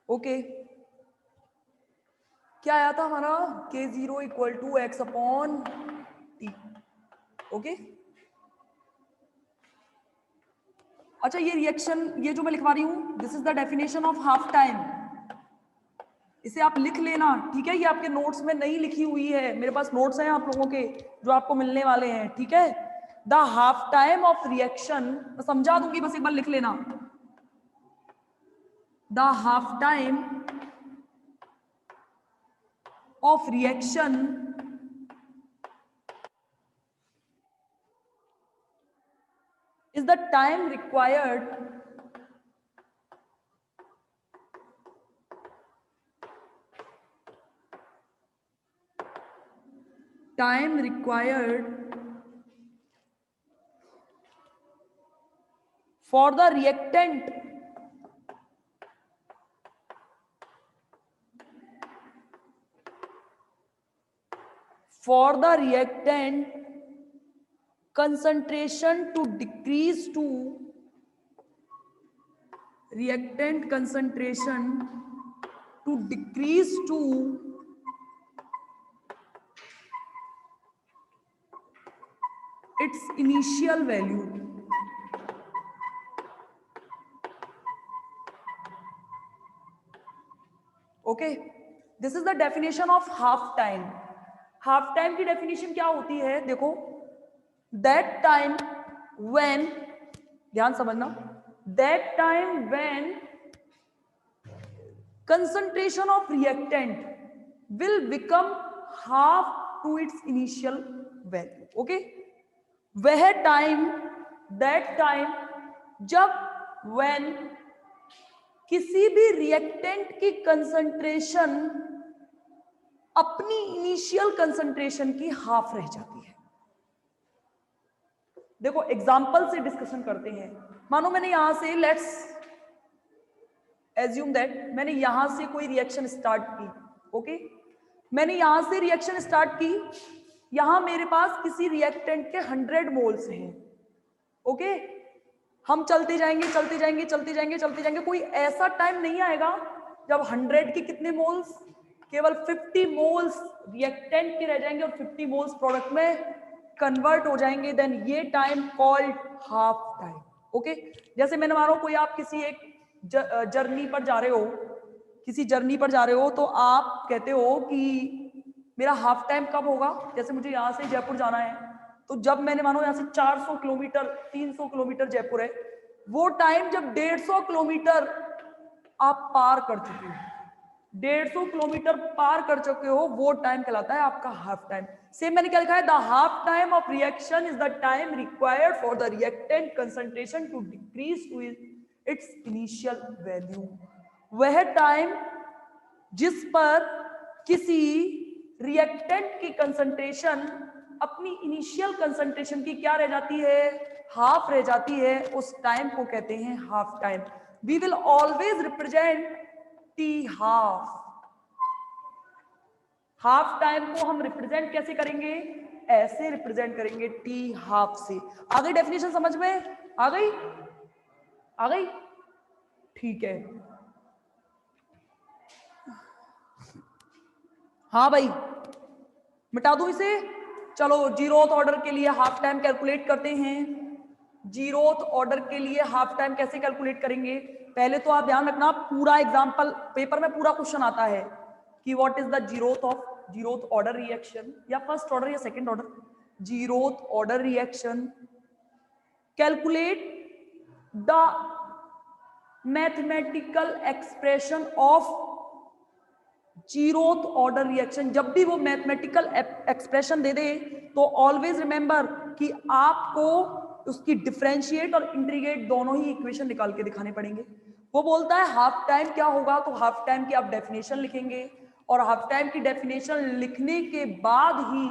Okay, क्या आया था हमारा K0 equal to x upon t. Okay, अच्छा ये रिएक्शन, ये जो मैं लिखवा रही हूं, this is the definition of half time, इसे आप लिख लेना, ठीक है। ये आपके नोट्स में नहीं लिखी हुई है, मेरे पास नोट्स हैं आप लोगों के जो आपको मिलने वाले हैं, ठीक है। The half time of reaction, मैं समझा दूंगी, बस एक बार लिख लेना। The half time of reaction is the time required for the reactant concentration to decrease to reactant concentration to decrease to its initial value. Okay, this is the definition of half time. Half time की definition क्या होती है, देखो, that time when, ध्यान समझना, that time when concentration of reactant will become half to its initial value. Okay, वह time, that time जब when किसी भी रिएक्टेंट की कंसंट्रेशन अपनी इनिशियल कंसंट्रेशन की हाफ रह जाती है। देखो एग्जांपल से डिस्कशन करते हैं। मानो मैंने यहां से, लेट्स एज्यूम दैट मैंने यहां से कोई रिएक्शन स्टार्ट की। ओके, मैंने यहां से रिएक्शन स्टार्ट की, यहां मेरे पास किसी रिएक्टेंट के 100 मोल्स हैं। ओके, हम चलते जाएंगे चलते जाएंगे चलते जाएंगे चलते जाएंगे, कोई ऐसा टाइम नहीं आएगा जब 100 के कितने मोल्स, केवल 50 मोल्स रिएक्टेंट के रह जाएंगे और 50 मोल्स प्रोडक्ट में कन्वर्ट हो जाएंगे, देन ये time called half time. Okay, जैसे मैंने मानो कोई आप किसी एक जर्नी पर जा रहे हो, किसी जर्नी पर जा रहे हो, तो आप कहते हो कि मेरा हाफ टाइम कब होगा। जैसे मुझे यहाँ से जयपुर जाना है, तो जब मैंने मानो यहाँ से 400 किलोमीटर 300 किलोमीटर जयपुर है, वो टाइम जब 150 किलोमीटर आप पार कर चुके हो, 150 किलोमीटर पार कर चुके हो, वो टाइम कहलाता है आपका हाफ टाइम। सेम मैंने क्या लिखा है, the half time of reaction is the time required for the reactant concentration to decrease to its initial value. वह टाइम जिस पर किसी रिएक्टेंट की कंसंट्रेशन अपनी इनिशियल कंसंट्रेशन की क्या रह जाती है, हाफ रह जाती है, उस टाइम को कहते हैं half time. We will always represent t half. Half time को हम रिप्रेजेंट कैसे करेंगे, ऐसे रिप्रेजेंट करेंगे, टी हाफ से। आ गई डेफिनेशन समझ में, आ गई, आ गई, ठीक है। हाँ भाई, मिटा दूं इसे, चलो जीरोथ ऑर्डर के लिए हाफ टाइम कैलकुलेट करते हैं। जीरोथ ऑर्डर के लिए हाफ टाइम कैसे कैलकुलेट करेंगे, पहले तो आप ध्यान रखना, पूरा एग्जांपल पेपर में पूरा क्वेश्चन आता है कि what is the zeroth order reaction, या फर्स्ट ऑर्डर या second order, zeroth order reaction, calculate the mathematical expression of zeroth order reaction. जब भी वो मैथमेटिकल एक्सप्रेशन दे दे तो ऑलवेज रिमेंबर कि आपको उसकी डिफरेंशिएट और इंटीग्रेट दोनों ही इक्वेशन निकाल के दिखाने पड़ेंगे। वो बोलता है हाफ टाइम क्या होगा, तो हाफ टाइम की आप डेफिनेशन लिखेंगे, और हाफ टाइम की डेफिनेशन लिखने के बाद ही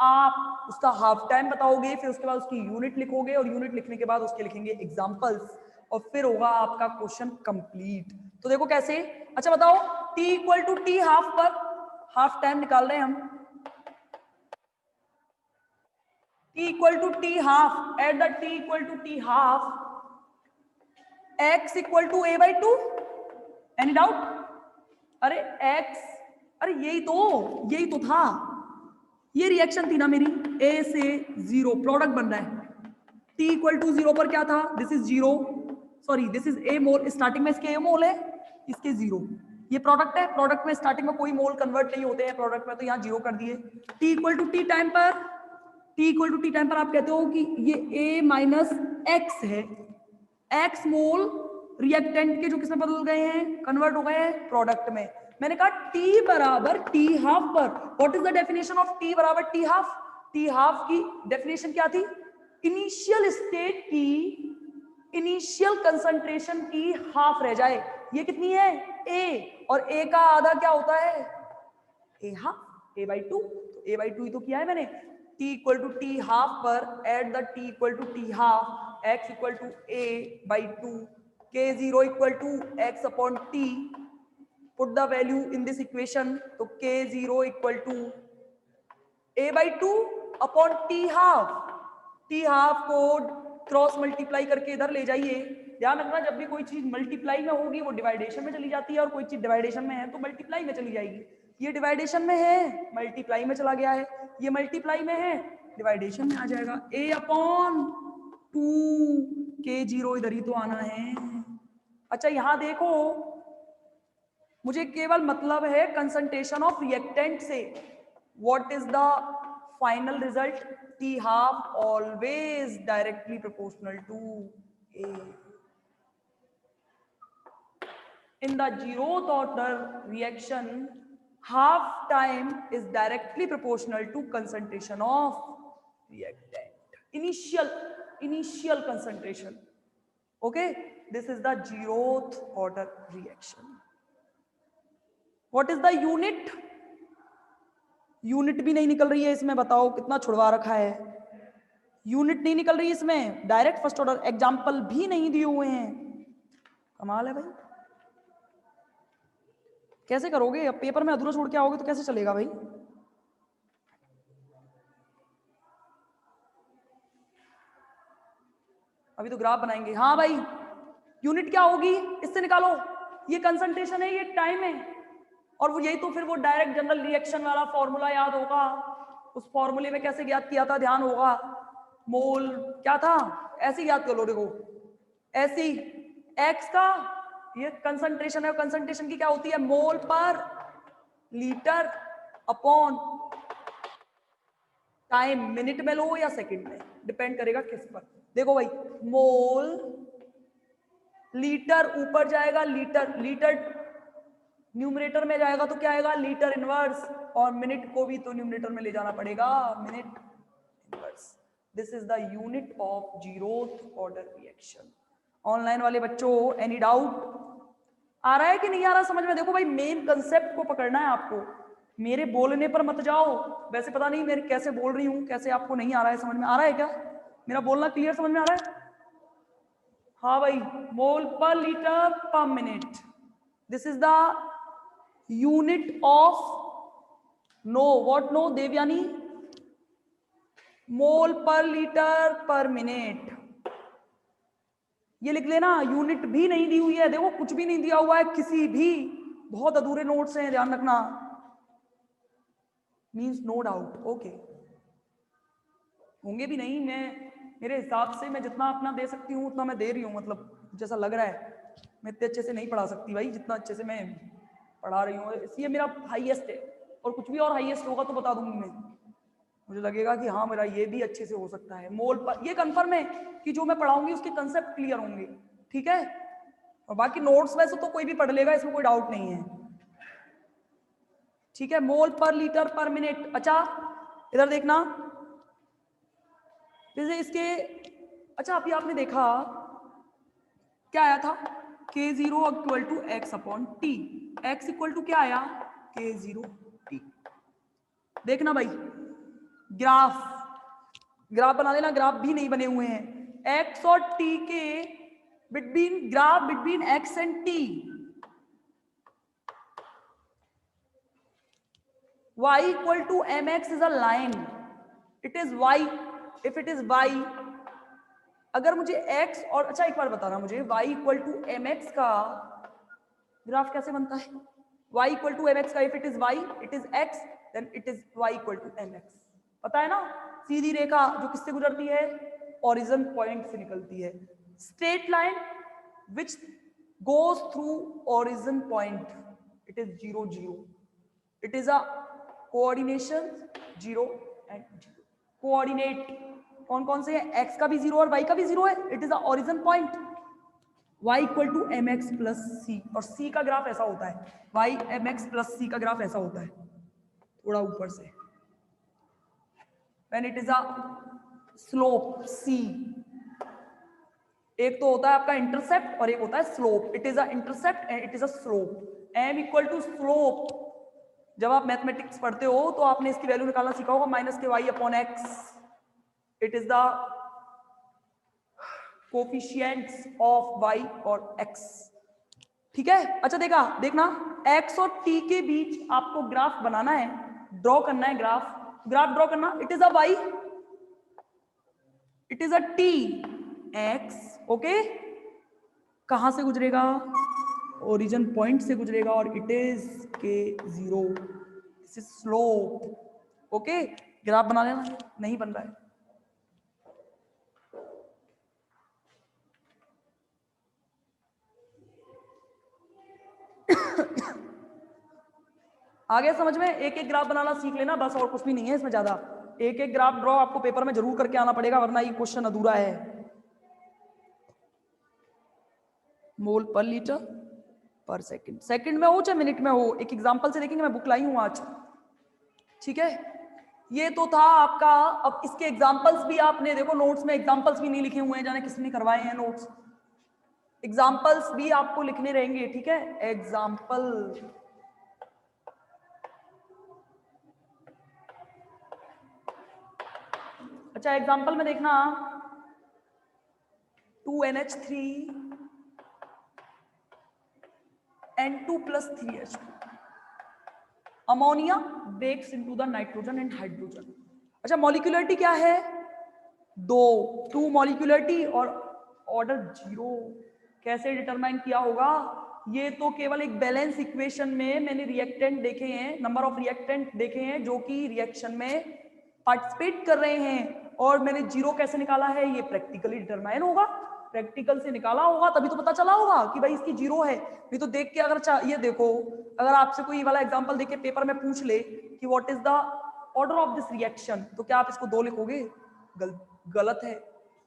आप उसका हाफ टाइम बताओगे, फिर उसके बाद उसकी यूनिट लिखोगे, और यूनिट लिखने के बाद उसके लिखेंगे एग्जांपल्स, और फिर होगा आपका क्वेश्चन कंप्लीट। तो देखो कैसे, अच्छा बताओ, t equal to t half पर हाफ टाइम निकाल रहे हैं हम। t equal to t half, at the t equal to t half, x equal to a by 2, any doubt, अरे x, अरे यही तो था, ये रिएक्शन थी ना मेरी, a से 0 प्रोडक्ट बन रहा है, t इक्वल टू 0 पर क्या था, this is 0, sorry this is a mole, starting में इसके a मोल है, इसके 0, ये प्रोडक्ट है, प्रोडक्ट में स्टार्टिंग में कोई मोल कन्वर्ट नहीं होते हैं प्रोडक्ट में, तो यहाँ 0 कर दिए। t equal to t time पर, t equal to t time पर आप कहते हो कि ये a माइनस एक्स है, x मोल रिएक्टेंट के जो किसमें बदल गए हैं, कन्वर्ट हो गए हैं प्रोडक्ट में। मैंने कहा t बराबर t हाफ पर, what is the definition of t बराबर t हाफ, t हाफ की डेफिनेशन क्या थी, इनिशियल स्टेट की इनिशियल कंसंट्रेशन की हाफ रह जाए, ये कितनी है a, और a का आधा क्या होता है a हाफ, a बाई 2, तो a बाई 2 ही तो किया है मैंने। t equal to t half पर at the t equal to t half x equal to a by 2, k0 equal to x upon t, put the value in this equation, तो k0 equal to a by 2 upon t half, t half को cross multiply करके इधर ले जाइए, ध्यान रखना जब भी कोई चीज मल्टीप्लाई में होगी वो डिवाइडेशन में चली जाती है, और कोई चीज डिवाइडेशन में है तो मल्टीप्लाई में चली जाएगी, ये डिवाइडेशन में है मल्टीप्लाई में चला गया है, ये मल्टीप्लाई में है डिवाइडेशन में आ जाएगा, a अपॉन 2, k0 इधर ही तो आना है। अच्छा यहां देखो, मुझे केवल मतलब है कंसंट्रेशन ऑफ रिएक्टेंट से, what is the final result, t half always directly proportional to a. In the zeroth order reaction, half time is directly proportional to concentration of reactant, initial concentration. Okay, this is the zeroth order reaction. What is the unit? Unit भी नहीं निकल रही है इसमें, बताओ कितना छुड़वा रखा है, यूनिट नहीं निकल रही है इसमें, डायरेक्ट फर्स्ट ऑर्डर, एग्जाम्पल भी नहीं दिए हुए हैं, कमाल है भाई, कैसे करोगे, अब पेपर में अधूरा छोड़ के आओगे तो कैसे चलेगा भाई। अभी तो ग्राफ बनाएंगे, हाँ भाई यूनिट क्या होगी इससे निकालो, ये कंसंट्रेशन है, ये टाइम है, और वो यही तो फिर वो डायरेक्ट जनरल रिएक्शन वाला फॉर्मूला याद होगा, उस फॉर्मूले में कैसे ज्ञात किया था ध्यान होगा, मोल क्या था, ऐसे याद कर लो, देखो ऐसी x का ये कंसंट्रेशन है, कंसंट्रेशन की क्या होती है मोल per litre upon time, minute में लो या सेकंड में, डिपेंड करेगा किस पर। देखो भाई मोल लीटर ऊपर जाएगा, लीटर न्यूमरेटर में जाएगा तो क्या आएगा लीटर इनवर्स, और मिनट को भी तो न्यूमरेटर में ले जाना पड़ेगा, minute inverse. This is the unit of zeroth order reaction. Online वाले बच्चों एनी डाउट, आ रहा है कि नहीं आ रहा समझ में। देखो भाई मेन कंसेप्ट को पकड़ना है आपको, मेरे बोलने पर मत जाओ, वैसे पता नहीं मैं कैसे बोल रही हूँ, कैसे आपको नहीं आ रहा है समझ में, आ रहा है क्या मेरा बोलना क्लियर समझ में आ रहा है। हाँ भाई मोल per litre per minute, this is the unit of no, what no Devyani, mole per litre per minute, ये लिख लेना, यूनिट भी नहीं दी हुई है, देखो कुछ भी नहीं दिया हुआ है किसी भी, बहुत अधूरे नोट्स हैं ध्यान रखना, मींस नो डाउट, ओके होंगे भी नहीं, मैं मेरे हिसाब से मैं जितना अपना दे सकती हूँ उतना मैं दे रही हूँ, मतलब जैसा लग रहा है मैं इतने अच्छे से नहीं पढ़ा सकती भाई जितना अच्छे से मैं पढ़ा रही हूँ, इसलिए मेरा हाईएस्ट है, और कुछ भी और हाईएस्ट होगा तो बता दूंगी मैं, मुझे लगेगा कि हाँ मेरा ये भी अच्छे से हो सकता है। मोल पर ये कंफर्म है कि जो मैं पढ़ाऊंगी उसके कंसेप्ट क्लियर होंगे, ठीक है, और बाकी नोट्स वैसे तो कोई भी पढ़ लेगा, इसमें कोई डाउट नहीं है, ठीक है। मोल पर लीटर पर मिनट, अच्छा इधर देखना, जैसे इसके, अच्छा अभी आपने देखा क्या आया था, k0 equal to x upon t, x equal to क्या आया k0 t, देखना भाई ग्राफ बना लेना, ग्राफ भी नहीं बने हुए हैं, x और t के between, graph between x and t, y equal to mx is a line, it is y, if it is y, अगर मुझे x और, अच्छा एक बार बताना मुझे y equal to mx का ग्राफ कैसे बनता है, y इक्वल टू mx का if it is y it is x then it is y equal to mx। पता है ना, सीधी रेखा जो किससे गुजरती है, ओरिजिन पॉइंट से निकलती है। Straight line which goes through origin point it is 0 0। It is a coordination 0 and 0। Coordinate कौन कौन से है, x का भी 0 और y का भी 0 है। It is a origin point y equal to m x plus c, और c का ग्राफ ऐसा होता है, y m x plus c का ग्राफ ऐसा होता है थोड़ा ऊपर से, when it is a slope c। एक तो होता है आपका इंटरसेप्ट और एक होता है slope. It is a intercept and it is a slope. m equal to slope, जब आप मैथमेटिक्स पढ़ते हो तो आपने इसकी वैल्यू निकालना सीखा होगा, माइनस के y upon x. It is the coefficients of y और x। ठीक है, अच्छा देखना x और t के बीच आपको ग्राफ बनाना है, ड्रॉ करना है ग्राफ ड्रॉ करना। It is a y, it is a t, x, okay. कहां से गुजरेगा, ओरिजिन पॉइंट से गुजरेगा, और इट इज के 0, this is slope. Okay, graph बना लेना, नहीं बन रहा है। आगे समझ में, एक एक ग्राफ बनाना सीख लेना बस, और कुछ भी नहीं है इसमें ज्यादा। एक एक ग्राफ ड्रॉ आपको पेपर में जरूर करके आना पड़ेगा, वरना ये क्वेश्चन अधूरा है। मोल पर लीटर पर सेकंड, सेकंड में हो चाहे मिनट में हो, एक एग्जांपल से देखेंगे। मैं बुक लाई हूं आज, ठीक है। ये तो था आपका, अब इसके एग्जांपल्स भी आपने देखो, नोट्स में एग्जांपल्स भी नहीं लिखे हुए हैं, जाने किसने करवाए हैं नोट्स। एग्जांपल्स भी आपको लिखने रहेंगे, ठीक है। एग्जांपल, अच्छा एग्जांपल में देखना, 2NH3 N2 plus 3H2 ammonia breaks into the nitrogen and hydrogen. अच्छा मॉलिक्यूलरिटी क्या है, 2 मॉलिक्यूलरिटी और ऑर्डर 0। कैसे डिटरमाइन किया होगा, ये तो केवल एक बैलेंस इक्वेशन में मैंने रिएक्टेंट देखे हैं, नंबर ऑफ रिएक्टेंट देखे हैं जो कि रिएक्शन में पार्टिसिपेट कर रहे हैं, और मैंने 0 कैसे निकाला है, ये प्रैक्टिकली डिटरमाइन होगा, प्रैक्टिकल से निकाला होगा, तभी तो पता चला होगा कि भाई इसकी 0 है। नहीं तो देख के, अगर ये देखो, अगर आपसे कोई वाला एग्जांपल देके पेपर में पूछ ले कि what is the order of this reaction, तो क्या आप इसको 2 लिखोगे, गलत है,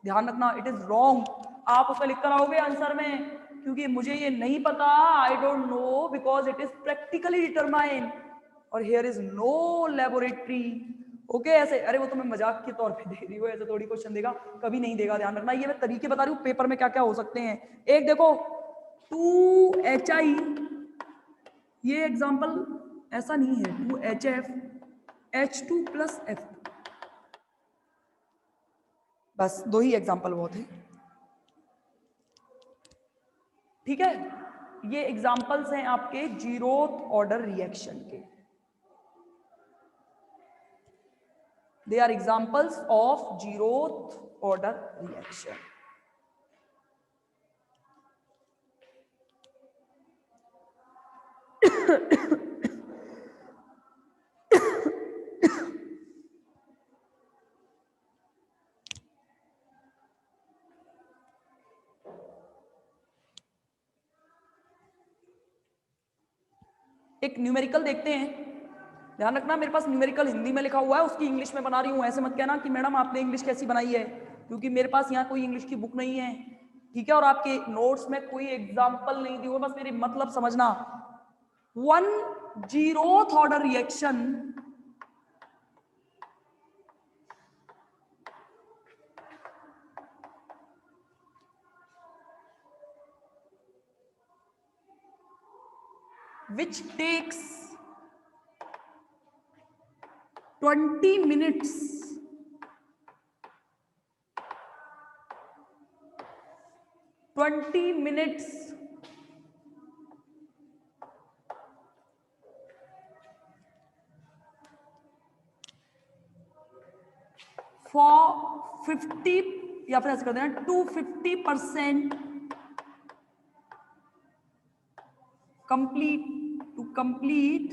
ध्यान रखना, इट इज रॉन्ग। आप उसमें लिख कर आओगे आंसर में, क्योंकि मुझे ये नहीं पता, I don't know, because it is practically determine और here is no laboratory. Okay, ऐसे, अरे वो तो मैं मजाक के तौर पे दे रही हूँ, ऐसे थोड़ी क्वेश्चन देगा, कभी नहीं देगा, ध्यान रखना। ये मैं तरीके बता रही हूँ पेपर में क्या क्या हो सकते हैं। एक देखो 2HI, ये एग्जांपल ऐसा नहीं है, 2HF H2 प्लस F, बस 2 ही एग्जांपल बहुत है, ठीक है। ये एग्जांपल्स हैं आपके 0th ऑर्डर रिएक्शन के, they are examples of 0th order reaction। एक न्यूमेरिकल देखते हैं, ध्यान रखना मेरे पास न्यूमेरिकल हिंदी में लिखा हुआ है, उसकी इंग्लिश में बना रही हूँ, ऐसे मत कहना कि मैडम आपने इंग्लिश कैसी बनाई है, क्योंकि मेरे पास यहाँ कोई इंग्लिश की बुक नहीं है, ठीक है, और आपके नोट्स में कोई एग्जाम्पल नहीं दी हुई, बस मेरी मतलब समझना। 1 0th order reaction which takes 20 minutes for 50, या फिर ऐसे कर देना 250% complete, to complete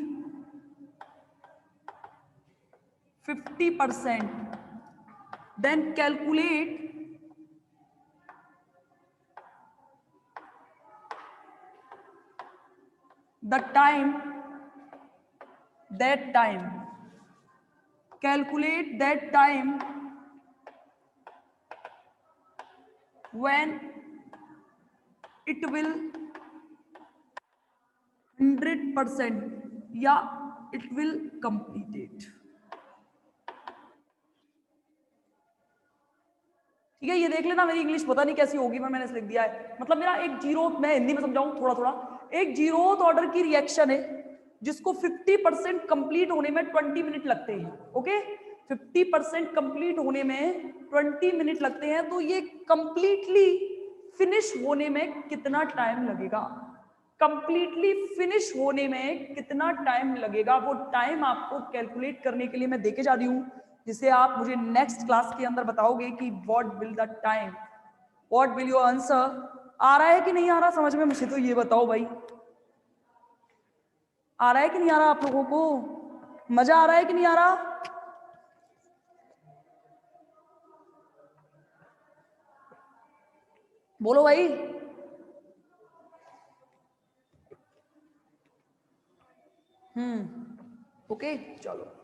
50%, then calculate the time, calculate that time when it will 100% या it will complete it. ठीक है, ये देख लेना, मेरी इंग्लिश पता नहीं कैसी होगी, मैंने लिख दिया है, मतलब मेरा एक जीरो, मैं हिंदी में समझाऊं थोड़ा थोड़ा, एक जीरोथ ऑर्डर की रिएक्शन है जिसको 50% कंप्लीट होने में 20 मिनट लगते हैं. ओके, 50% कंप्लीट होने में 20 मिनट लगते हैं, तो ये कंप्लीटली फिनिश होने में कितना टाइम लगेगा, कंप्लीटली फिनिश होने में कितना टाइम लगेगा, वो टाइम आपको कैलकुलेट करने के लिए मैं देके जा रही हूं, जिसे आप मुझे नेक्स्ट क्लास के अंदर बताओगे कि what will the time, what will your answer. आ रहा है कि नहीं आ रहा समझ में, मुझे तो ये बताओ भाई, आ रहा है कि नहीं आ रहा, आप लोगों को मजा आ रहा है कि नहीं आ रहा? बोलो भाई. ओके चलो.